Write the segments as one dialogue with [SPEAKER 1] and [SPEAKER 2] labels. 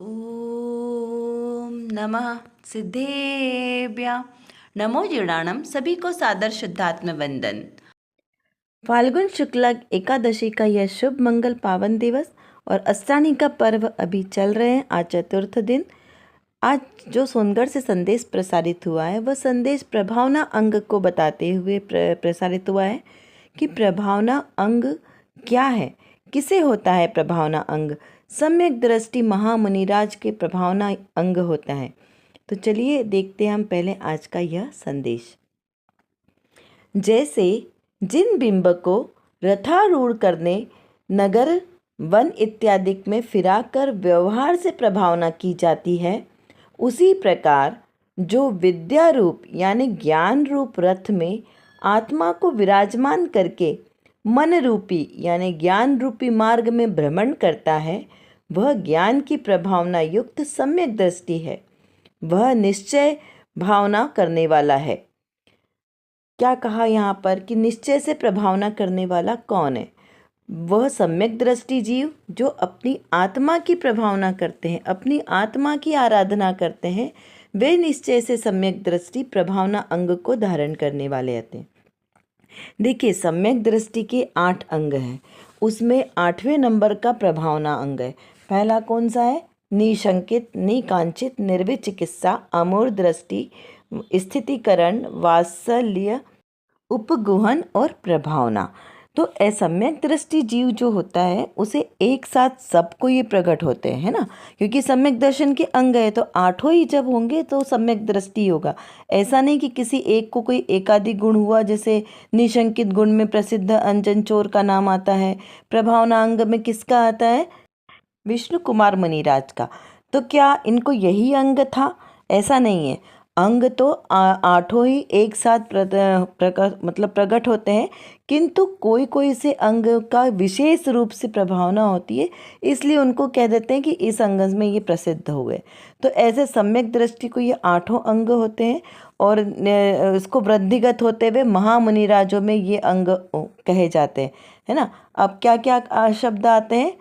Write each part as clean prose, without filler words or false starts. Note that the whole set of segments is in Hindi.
[SPEAKER 1] ओम नमः सिद्धेभ्य नमो जीर्णाणम। सभी को सादर शुद्धात्म वंदन। फाल्गुन शुक्ल एकादशी का यह शुभ मंगल पावन दिवस और अष्टानी का पर्व अभी चल रहे हैं। आज चतुर्थ दिन। आज जो सोनगढ़ से संदेश प्रसारित हुआ है वह संदेश प्रभावना अंग को बताते हुए प्रसारित हुआ है कि प्रभावना अंग क्या है, किसे होता है प्रभावना अंग। सम्यक दृष्टि महामुनिराज के प्रभावना अंग होता है। तो चलिए देखते हैं हम पहले आज का यह संदेश। जैसे जिन बिंब को रथारूढ़ करने नगर वन इत्यादि में फिराकर व्यवहार से प्रभावना की जाती है, उसी प्रकार जो विद्या रूप यानी ज्ञान रूप रथ में आत्मा को विराजमान करके मन रूपी यानी ज्ञान रूपी मार्ग में भ्रमण करता है, वह ज्ञान की प्रभावना युक्त सम्यक दृष्टि है। वह निश्चय भावना करने वाला है। क्या कहा यहाँ पर कि निश्चय से प्रभावना करने वाला कौन है? वह सम्यक दृष्टि जीव जो अपनी आत्मा की प्रभावना करते हैं, अपनी आत्मा की आराधना करते हैं, वे निश्चय से सम्यक दृष्टि प्रभावना अंग को धारण करने वाले होते हैं। देखिए, सम्यक दृष्टि के 8 अंग हैं, उसमें 8वें नंबर का प्रभावना अंग है। पहला कौन सा है? निशंकित, निकांचित, निर्विचिकित्सा, अमूढ़ दृष्टि, स्थितिकरण, वात्सल्य, उपगुहन और प्रभावना। तो असम्यक दृष्टि जीव जो होता है उसे एक साथ सबको ये प्रकट होते हैं, है ना, क्योंकि सम्यक दर्शन के अंग है तो 8 ही जब होंगे तो सम्यक दृष्टि होगा। ऐसा नहीं कि किसी एक को कोई एकाधिक गुण हुआ। जैसे निशंकित गुण में प्रसिद्ध अंजन चोर का नाम आता है, प्रभावना अंग में किसका आता है? विष्णु कुमार मुनिराज का। तो क्या इनको यही अंग था? ऐसा नहीं है। अंग तो 8 ही एक साथ प्रकट होते हैं, किंतु कोई कोई से अंग का विशेष रूप से प्रभावना होती है, इसलिए उनको कह देते हैं कि इस अंग में ये प्रसिद्ध हुए। तो ऐसे सम्यक दृष्टि को ये 8 अंग होते हैं और इसको वृद्धिगत होते हुए महामुनिराजों में ये अंग कहे जाते हैं, है ना। अब क्या क्या शब्द आते हैं?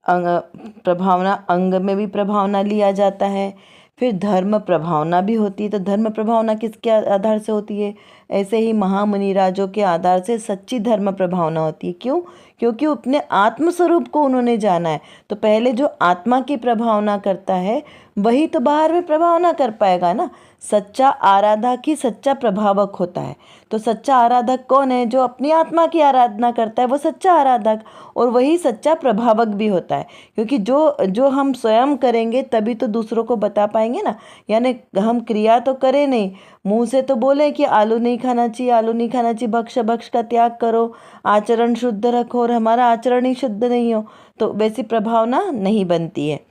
[SPEAKER 1] प्रभावना अंग में भी प्रभावना लिया जाता है। फिर धर्म प्रभावना भी होती है। तो धर्म प्रभावना किसके आधार से होती है? ऐसे ही महामुनिराजों के आधार से सच्ची धर्म प्रभावना होती है। क्यों? क्योंकि अपने आत्मस्वरूप को उन्होंने जाना है। तो पहले जो आत्मा की प्रभावना करता है वही तो बाहर में प्रभावना कर पाएगा ना। सच्चा आराधक ही सच्चा प्रभावक होता है। तो सच्चा आराधक कौन है? जो अपनी आत्मा की आराधना करता है वो सच्चा आराधक, और वही सच्चा प्रभावक भी होता है। क्योंकि जो जो हम स्वयं करेंगे तभी तो दूसरों को बता पाएंगे ना। यानी हम क्रिया तो करें नहीं, मुंह से तो बोले कि आलू नहीं खाना चाहिए, आलू नहीं खाना चाहिए, भक्ष भक्ष का त्याग करो, आचरण शुद्ध रखो, और हमारा आचरण ही शुद्ध नहीं हो तो वैसी प्रभावना नहीं बनती है।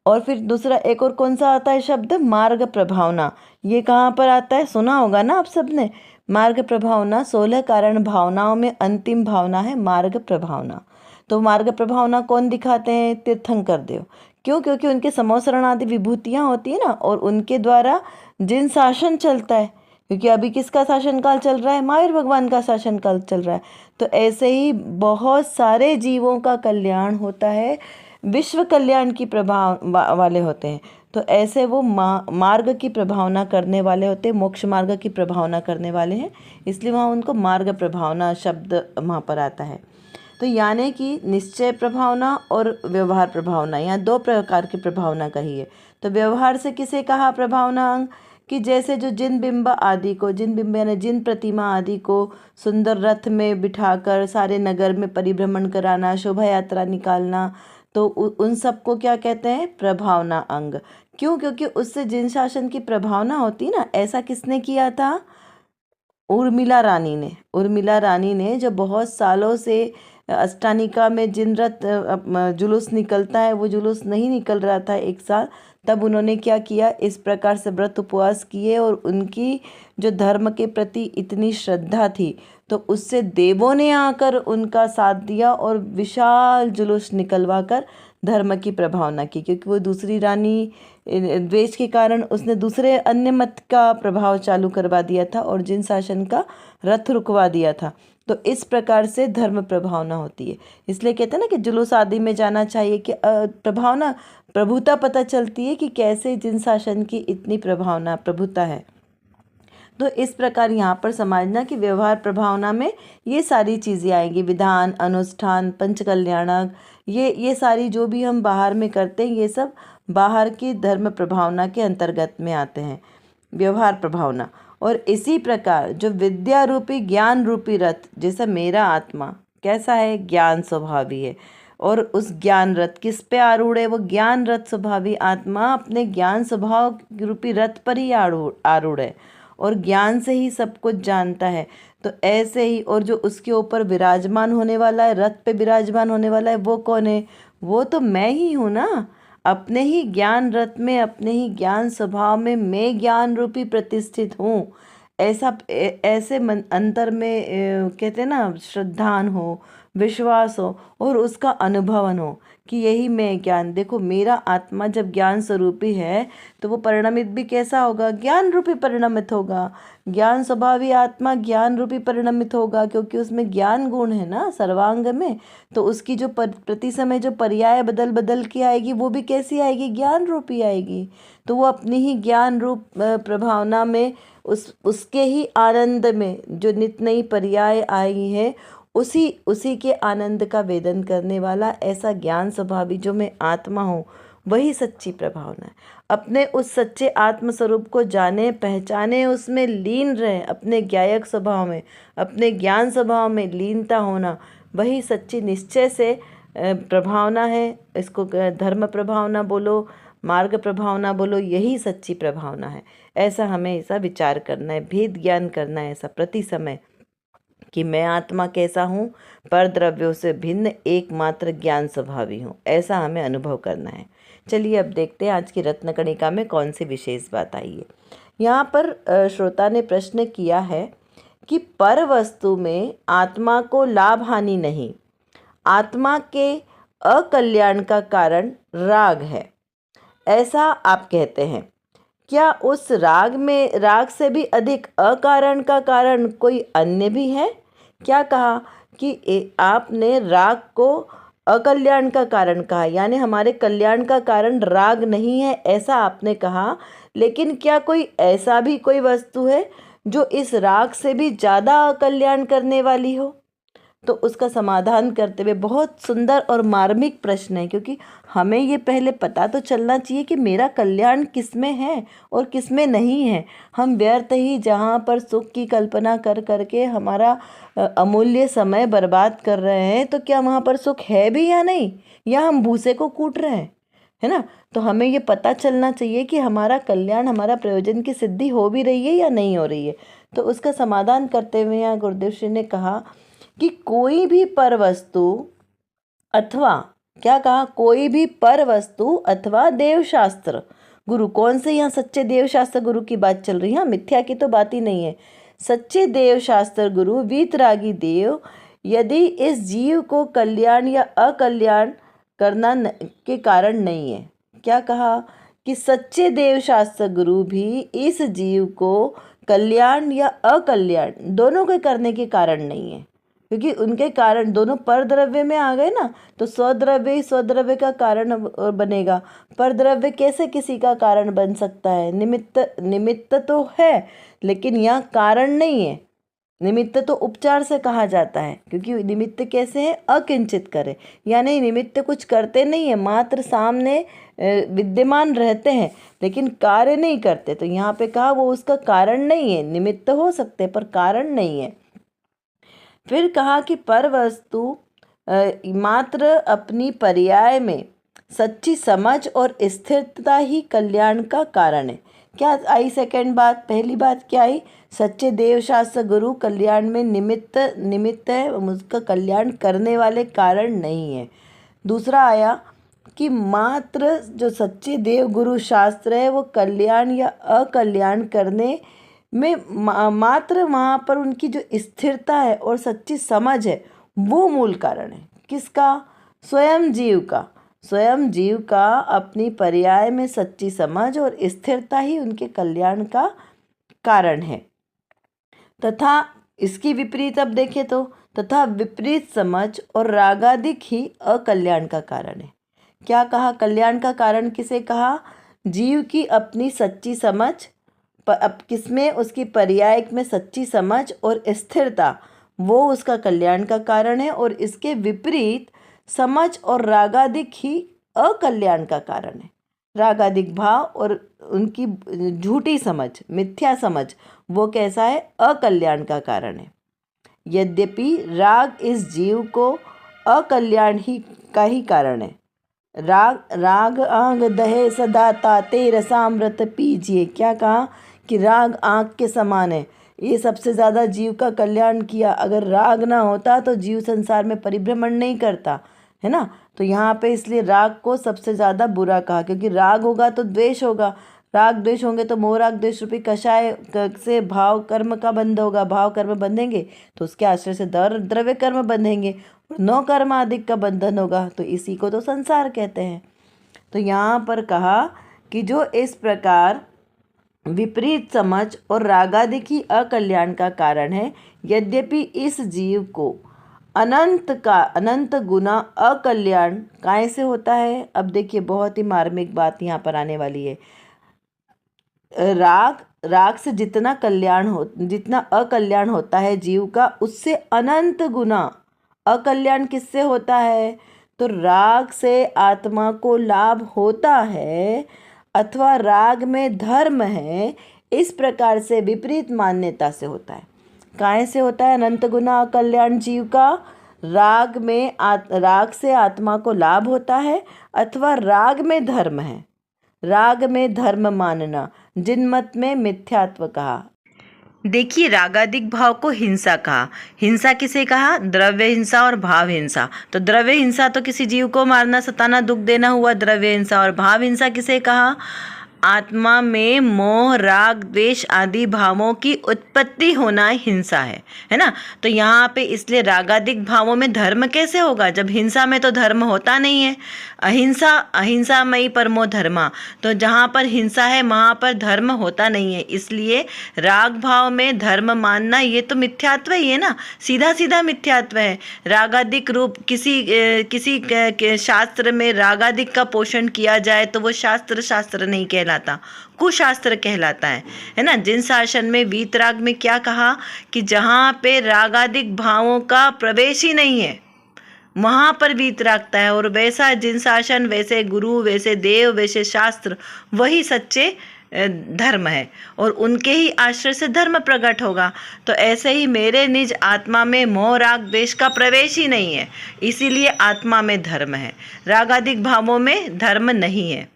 [SPEAKER 1] और फिर दूसरा एक और कौन सा आता है शब्द? मार्ग प्रभावना। ये कहाँ पर आता है? सुना होगा ना आप सबने। मार्ग प्रभावना 16 कारण भावनाओं में अंतिम भावना है मार्ग प्रभावना। तो मार्ग प्रभावना कौन दिखाते हैं? तीर्थंकर देव। क्यों? क्योंकि उनके समोसरण आदि विभूतियाँ होती है ना, और उनके द्वारा जिन शासन चलता है, क्योंकि अभी किसका शासनकाल चल रहा है? महावीर भगवान का शासनकाल चल रहा है। तो ऐसे ही बहुत सारे जीवों का कल्याण होता है, विश्व कल्याण की प्रभाव वाले होते हैं। तो ऐसे वो मार्ग की प्रभावना करने वाले होते हैं, मोक्ष मार्ग की प्रभावना करने वाले हैं, इसलिए वहाँ उनको मार्ग प्रभावना शब्द वहाँ पर आता है। तो यानी कि निश्चय प्रभावना और व्यवहार प्रभावना, यहाँ 2 प्रकार की प्रभावना कही है। तो व्यवहार से किसे कहा प्रभावना अंग? कि जैसे जो जिन बिंब आदि को, जिन बिंब यानी जिन प्रतिमा आदि को सुंदर रथ में बिठाकर सारे नगर में परिभ्रमण कराना, शोभा यात्रा निकालना, तो उन सबको क्या कहते हैं? प्रभावना अंग। क्यों? क्योंकि उससे जिन शासन की प्रभावना होती ना। ऐसा किसने किया था? उर्मिला रानी ने। उर्मिला रानी ने जो बहुत सालों से अष्टानिका में जिन रथ जुलूस निकलता है वो जुलूस नहीं निकल रहा था एक साल, तब उन्होंने क्या किया? इस प्रकार से व्रत उपवास किए, और उनकी जो धर्म के प्रति इतनी श्रद्धा थी तो उससे देवों ने आकर उनका साथ दिया और विशाल जुलूस निकलवा कर धर्म की प्रभावना की। क्योंकि वो दूसरी रानी द्वेष के कारण उसने दूसरे अन्य मत का प्रभाव चालू करवा दिया था और जिन शासन का रथ रुकवा दिया था। तो इस प्रकार से धर्म प्रभावना होती है। इसलिए कहते हैं ना कि जुलूस आदि में जाना चाहिए कि प्रभावना प्रभुता पता चलती है कि कैसे जिन शासन की इतनी प्रभावना प्रभुता है। तो इस प्रकार यहाँ पर समझना कि व्यवहार प्रभावना में ये सारी चीज़ें आएंगी, विधान, अनुष्ठान, पंचकल्याणक, ये सारी जो भी हम बाहर में करते हैं ये सब बाहर की धर्म प्रभावना के अंतर्गत में आते हैं, व्यवहार प्रभावना। और इसी प्रकार जो विद्या रूपी ज्ञान रूपी रथ, जैसा मेरा आत्मा कैसा है, ज्ञान स्वभावी है, और उस ज्ञान रथ किस पे आरूढ़ है, वो ज्ञान रथ स्वभावी आत्मा अपने ज्ञान स्वभाव रूपी रथ पर ही आरूढ़ है और ज्ञान से ही सब कुछ जानता है। तो ऐसे ही, और जो उसके ऊपर विराजमान होने वाला है, रथ पे विराजमान होने वाला है, वो कौन है, वो तो मैं ही हूँ ना। अपने ही ज्ञान रथ में, अपने ही ज्ञान स्वभाव में मैं ज्ञान रूपी प्रतिष्ठित हूँ। ऐसे अंतर में कहते हैं ना, श्रद्धान हो, विश्वास हो और उसका अनुभवन हो कि यही मैं ज्ञान। देखो मेरा आत्मा जब ज्ञान स्वरूपी है तो वो परिणमित भी कैसा होगा, ज्ञान रूपी परिणमित होगा। ज्ञान स्वभावी आत्मा ज्ञान रूपी परिणमित होगा, क्योंकि उसमें ज्ञान गुण है ना सर्वांग में। तो उसकी जो प्रति समय जो पर्याय बदल बदल के आएगी वो भी कैसी आएगी, ज्ञान रूपी आएगी। तो वो अपनी ही ज्ञान रूप प्रभावना में उसके ही आनंद में जो नित नई पर्याय आई है उसी के आनंद का वेदन करने वाला ऐसा ज्ञान स्वभावी जो मैं आत्मा हूँ, वही सच्ची प्रभावना है। अपने उस सच्चे आत्म स्वरूप को जाने, पहचाने, उसमें लीन रहे, अपने ज्ञायक स्वभाव में, अपने ज्ञान स्वभाव में लीनता होना, वही सच्ची निश्चय से प्रभावना है। इसको धर्म प्रभावना बोलो, मार्ग प्रभावना बोलो, यही सच्ची प्रभावना है। ऐसा हमें ऐसा विचार करना है, भेद ज्ञान करना है ऐसा प्रति समय कि मैं आत्मा कैसा हूँ, पर द्रव्यों से भिन्न एकमात्र ज्ञान स्वभावी हूँ, ऐसा हमें अनुभव करना है। चलिए अब देखते हैं आज की रत्नकणिका में कौन सी विशेष बात आई है। यहाँ पर श्रोता ने प्रश्न किया है कि पर वस्तु में आत्मा को लाभ हानि नहीं, आत्मा के अकल्याण का कारण राग है, ऐसा आप कहते हैं। क्या उस राग से भी अधिक अकारण का कारण कोई अन्य भी है? क्या कहा कि आपने राग को अकल्याण का कारण कहा, यानी हमारे कल्याण का कारण राग नहीं है ऐसा आपने कहा। लेकिन क्या कोई ऐसा भी कोई वस्तु है जो इस राग से भी ज़्यादा अकल्याण करने वाली हो? तो उसका समाधान करते हुए बहुत सुंदर और मार्मिक प्रश्न है, क्योंकि हमें ये पहले पता तो चलना चाहिए कि मेरा कल्याण किस में है और किस में नहीं है। हम व्यर्थ ही जहाँ पर सुख की कल्पना कर करके हमारा अमूल्य समय बर्बाद कर रहे हैं, तो क्या वहाँ पर सुख है भी या नहीं, या हम भूसे को कूट रहे हैं, है ना। तो हमें ये पता चलना चाहिए कि हमारा कल्याण, हमारा प्रयोजन की सिद्धि हो भी रही है या नहीं हो रही है। तो उसका समाधान करते हुए यहाँ गुरुदेव श्री ने कहा कि कोई भी पर वस्तु अथवा, क्या कहा, कोई भी पर वस्तु अथवा देवशास्त्र गुरु, कौन से यहाँ सच्चे देवशास्त्र गुरु की बात चल रही है, मिथ्या की तो बात ही नहीं है। सच्चे देवशास्त्र गुरु वीतरागी देव यदि इस जीव को कल्याण या अकल्याण करना के कारण नहीं है। क्या कहा कि सच्चे देवशास्त्र गुरु भी इस जीव को कल्याण या अकल्याण दोनों के करने के कारण नहीं है, क्योंकि उनके कारण दोनों पर द्रव्य में आ गए ना। तो स्वद्रव्य ही स्वद्रव्य का कारण बनेगा, पर द्रव्य कैसे किसी का कारण बन सकता है? निमित्त तो है लेकिन यहाँ कारण नहीं है। निमित्त तो उपचार से कहा जाता है, क्योंकि निमित्त कैसे है, अकिंचित करे, यानी निमित्त कुछ करते नहीं है, मात्र सामने विद्यमान रहते हैं लेकिन कार्य नहीं करते। तो यहाँ पे कहा वो उसका कारण नहीं है, निमित्त हो सकते पर कारण नहीं है। फिर कहा कि पर वस्तु मात्र अपनी पर्याय में सच्ची समझ और स्थिरता ही कल्याण का कारण है। क्या आई सेकंड बात? पहली बात क्या आई? सच्चे देवशास्त्र गुरु कल्याण में निमित्त है, उसका कल्याण करने वाले कारण नहीं है। दूसरा आया कि मात्र जो सच्चे देव गुरु शास्त्र है वो कल्याण या अकल्याण करने में मात्र वहाँ पर उनकी जो स्थिरता है और सच्ची समझ है वो मूल कारण है। किसका? स्वयं जीव का। स्वयं जीव का अपनी पर्याय में सच्ची समझ और स्थिरता ही उनके कल्याण का कारण है। तथा इसकी विपरीत अब देखें तो तथा विपरीत समझ और रागादिक ही अकल्याण का कारण है। क्या कहा? कल्याण का कारण किसे कहा? जीव की अपनी सच्ची समझ, अब किसमें? उसकी पर्यायिक में सच्ची समझ और स्थिरता, वो उसका कल्याण का कारण है। और इसके विपरीत समझ और रागादिक ही अकल्याण का कारण है। रागादिक भाव और उनकी झूठी समझ, मिथ्या समझ, वो कैसा है? अकल्याण का कारण है। यद्यपि राग इस जीव को अकल्याण ही का ही कारण है। राग आंग दहे सदा ताते रसामृत पीजिए। क्या कहा? कि राग आँख के समान है, ये सबसे ज़्यादा जीव का कल्याण किया। अगर राग ना होता तो जीव संसार में परिभ्रमण नहीं करता, है ना। तो यहाँ पे इसलिए राग को सबसे ज़्यादा बुरा कहा, क्योंकि राग होगा तो द्वेष होगा, राग द्वेष होंगे तो मोह राग द्वेष रूपी कषाय से भाव कर्म का बंध होगा। भाव कर्म बंधेंगे तो उसके आश्रय से द्रव्य कर्म बंधेंगे, नौ कर्म आदि का बंधन होगा। तो इसी को तो संसार कहते हैं। तो यहाँ पर कहा कि जो इस प्रकार विपरीत समझ और रागादिक ही अकल्याण का कारण है, यद्यपि इस जीव को अनंत गुना अकल्याण काय से होता है। अब देखिए बहुत ही मार्मिक बात यहाँ पर आने वाली है। राग से जितना अकल्याण होता है जीव का, उससे अनंत गुना अकल्याण किससे होता है? तो राग से आत्मा को लाभ होता है अथवा राग में धर्म है, इस प्रकार से विपरीत मान्यता से होता है। काहे से होता है अनंत गुना अकल्याण जीव का? राग से आत्मा को लाभ होता है अथवा राग में धर्म है। राग में धर्म मानना, जिनमत में मिथ्यात्व कहा। देखिए रागादिक भाव को हिंसा कहा। हिंसा किसे कहा? द्रव्य हिंसा और भाव हिंसा। तो द्रव्य हिंसा तो किसी जीव को मारना, सताना, दुख देना हुआ द्रव्य हिंसा। और भाव हिंसा किसे कहा? आत्मा में मोह राग द्वेष आदि भावों की उत्पत्ति होना हिंसा है ना। तो यहाँ पे इसलिए रागादिक भावों में धर्म कैसे होगा, जब हिंसा में तो धर्म होता नहीं है। अहिंसा मयि परमो धर्मा, तो जहाँ पर हिंसा है वहाँ पर धर्म होता नहीं है। इसलिए राग भाव में धर्म मानना ये तो मिथ्यात्व ही है ना, सीधा सीधा मिथ्यात्व है। रागादिक रूप किसी शास्त्र में रागादिक का पोषण किया जाए तो वो शास्त्र नहीं कहलाता, कुशास्त्र कहलाता है ना। जिन शासन में वीतराग में क्या कहा कि जहाँ पे रागादिक भावों का प्रवेश ही नहीं है वहाँ पर वीतरागता है। और वैसा जिन शासन, वैसे गुरु, वैसे देव, वैसे शास्त्र, वही सच्चे धर्म है और उनके ही आश्रय से धर्म प्रकट होगा। तो ऐसे ही मेरे निज आत्मा में मोह राग द्वेष का प्रवेश ही नहीं है, इसीलिए आत्मा में धर्म है, रागादिक भावों में धर्म नहीं है।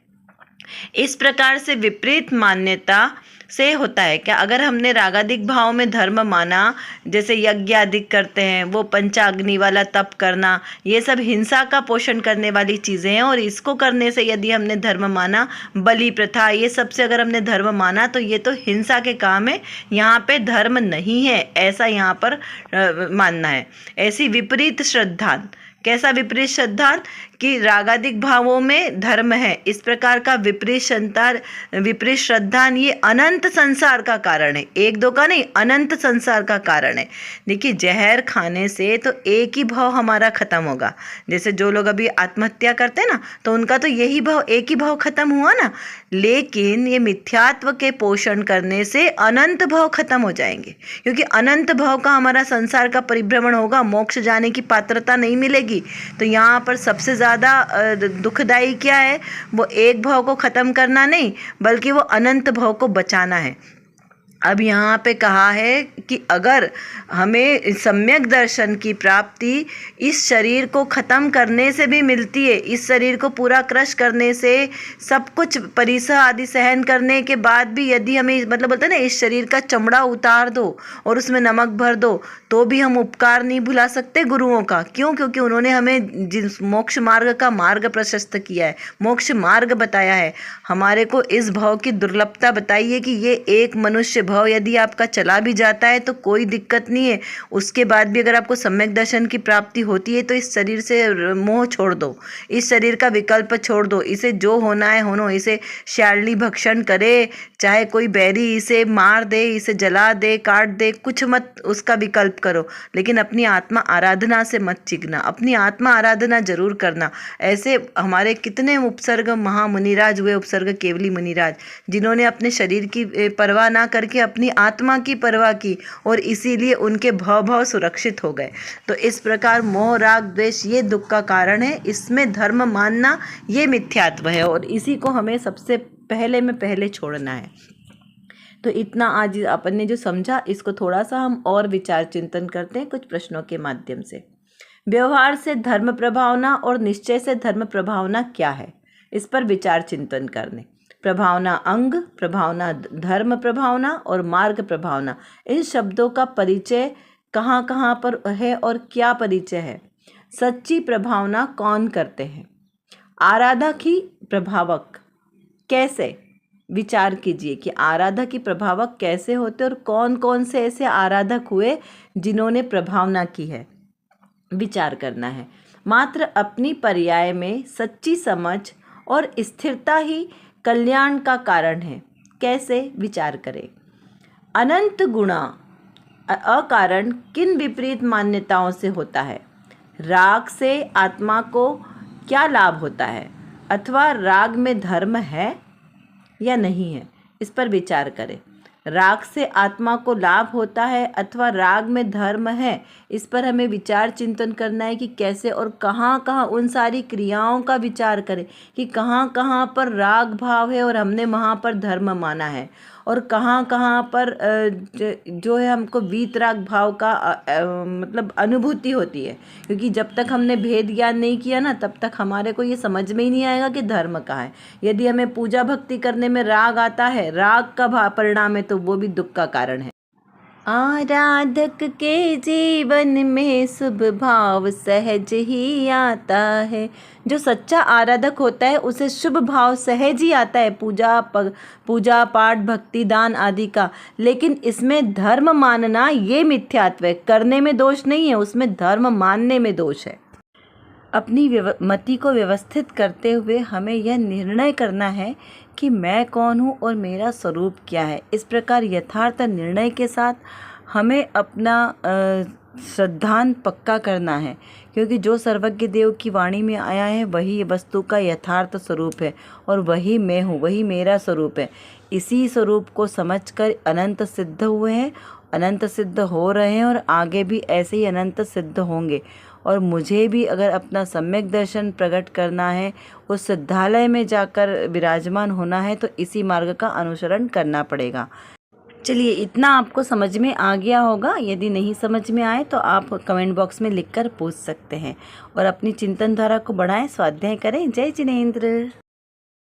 [SPEAKER 1] इस प्रकार से विपरीत मान्यता से होता है क्या? अगर हमने रागादिक भाव में धर्म माना, जैसे यज्ञ आदि करते हैं, वो पंचाग्नि वाला तप करना, ये सब हिंसा का पोषण करने वाली चीज़ें हैं। और इसको करने से यदि हमने धर्म माना, बलि प्रथा, ये सब से अगर हमने धर्म माना तो ये तो हिंसा के काम है, यहाँ पे धर्म नहीं है, ऐसा यहाँ पर मानना है। ऐसी विपरीत श्रद्धा, कैसा विपरीत श्रद्धा कि रागादिक भावों में धर्म है, इस प्रकार का विपरीत श्रद्धा ये अनंत संसार का कारण है, एक दो का नहीं, अनंत संसार का कारण है। देखिए जहर खाने से तो एक ही भाव हमारा खत्म होगा। जैसे जो लोग अभी आत्महत्या करते हैं ना, तो उनका तो यही भाव, एक ही भाव खत्म हुआ ना। लेकिन ये मिथ्यात्व के पोषण करने से अनंत भाव खत्म हो जाएंगे, क्योंकि अनंत भाव का हमारा संसार का परिभ्रमण होगा, मोक्ष जाने की पात्रता नहीं मिलेगी। तो यहाँ पर सबसे ज़्यादा दुखदायी क्या है? वो एक भाव को खत्म करना नहीं, बल्कि वो अनंत भाव को बचाना है। अब यहाँ पे कहा है कि अगर हमें सम्यक दर्शन की प्राप्ति इस शरीर को ख़त्म करने से भी मिलती है, इस शरीर को पूरा क्रश करने से, सब कुछ परिसह आदि सहन करने के बाद भी यदि हमें, मतलब बोलते हैं ना, इस शरीर का चमड़ा उतार दो और उसमें नमक भर दो, तो भी हम उपकार नहीं भुला सकते गुरुओं का। क्यों? क्योंकि उन्होंने हमें जिस मोक्ष मार्ग का मार्ग प्रशस्त किया है, मोक्ष मार्ग बताया है, हमारे को इस भाव की दुर्लभता बताई है कि ये एक मनुष्य भव यदि आपका चला भी जाता है तो कोई दिक्कत नहीं है। उसके बाद भी अगर आपको सम्यक दर्शन की प्राप्ति होती है तो इस शरीर से मोह छोड़ दो, इस शरीर का विकल्प छोड़ दो। इसे जो होना है होनो, इसे श्याली भक्षण करे, चाहे कोई बैरी इसे मार दे, इसे जला दे, काट दे, कुछ मत उसका विकल्प करो, लेकिन अपनी आत्मा आराधना से मत चिकना, अपनी आत्मा आराधना जरूर करना। ऐसे हमारे कितने उपसर्ग महामुनिराज हुए, उपसर्ग केवली मुनिराज, जिन्होंने अपने शरीर की परवाह ना करके अपनी आत्मा की परवाह की और इसीलिए उनके भव सुरक्षित हो गए। तो इस प्रकार मोह राग द्वेष ये दुख का कारण है, इसमें धर्म मानना ये मिथ्यात्व है और इसी को हमें सबसे पहले छोड़ना है। तो इतना आज अपन ने जो समझा, इसको थोड़ा सा हम और विचार चिंतन करते हैं कुछ प्रश्नों के माध्यम से। व्यवहार से धर्म प्रभावना और निश्चय से धर्म प्रभावना क्या है, इस पर विचार चिंतन करने। प्रभावना अंग, प्रभावना धर्म प्रभावना और मार्ग प्रभावना, इन शब्दों का परिचय कहाँ कहाँ पर है और क्या परिचय है। सच्ची प्रभावना कौन करते हैं, आराधक ही प्रभावक, कैसे, विचार कीजिए कि आराधक की प्रभावक कैसे होते और कौन कौन से ऐसे आराधक हुए जिन्होंने प्रभावना की है, विचार करना है। मात्र अपनी पर्याय में सच्ची समझ और स्थिरता ही कल्याण का कारण है, कैसे, विचार करें। अनंत गुणा अकारण किन विपरीत मान्यताओं से होता है। राग से आत्मा को क्या लाभ होता है, अथवा राग में धर्म है या नहीं है, इस पर विचार करें। राग से आत्मा को लाभ होता है अथवा राग में धर्म है, इस पर हमें विचार चिंतन करना है कि कैसे और कहाँ कहाँ उन सारी क्रियाओं का विचार करें कि कहाँ कहाँ पर राग भाव है और हमने वहाँ पर धर्म माना है, और कहाँ कहाँ पर जो है हमको वीतराग भाव का मतलब अनुभूति होती है। क्योंकि जब तक हमने भेद ज्ञान नहीं किया ना, तब तक हमारे को ये समझ में ही नहीं आएगा कि धर्म कहाँ है। यदि हमें पूजा भक्ति करने में राग आता है, राग का परिणाम है, तो वो भी दुख का कारण है। आराधक के जीवन में शुभ भाव सहज ही आता है। जो सच्चा आराधक होता है उसे शुभ भाव सहज ही आता है, पूजा पाठ भक्ति दान आदि का। लेकिन इसमें धर्म मानना ये मिथ्यात्व है, करने में दोष नहीं है, उसमें धर्म मानने में दोष है। अपनी मति को व्यवस्थित करते हुए हमें यह निर्णय करना है कि मैं कौन हूँ और मेरा स्वरूप क्या है। इस प्रकार यथार्थ निर्णय के साथ हमें अपना श्रद्धान पक्का करना है, क्योंकि जो सर्वज्ञ देव की वाणी में आया है वही वस्तु का यथार्थ स्वरूप है और वही मैं हूँ, वही मेरा स्वरूप है। इसी स्वरूप को समझकर अनंत सिद्ध हुए हैं, अनंत सिद्ध हो रहे हैं और आगे भी ऐसे ही अनंत सिद्ध होंगे। और मुझे भी अगर अपना सम्यक दर्शन प्रकट करना है, उस सिद्धालय में जाकर विराजमान होना है, तो इसी मार्ग का अनुसरण करना पड़ेगा। चलिए, इतना आपको समझ में आ गया होगा। यदि नहीं समझ में आए तो आप कमेंट बॉक्स में लिखकर पूछ सकते हैं और अपनी चिंतन धारा को बढ़ाएं, स्वाध्याय करें। जय जिनेंद्र।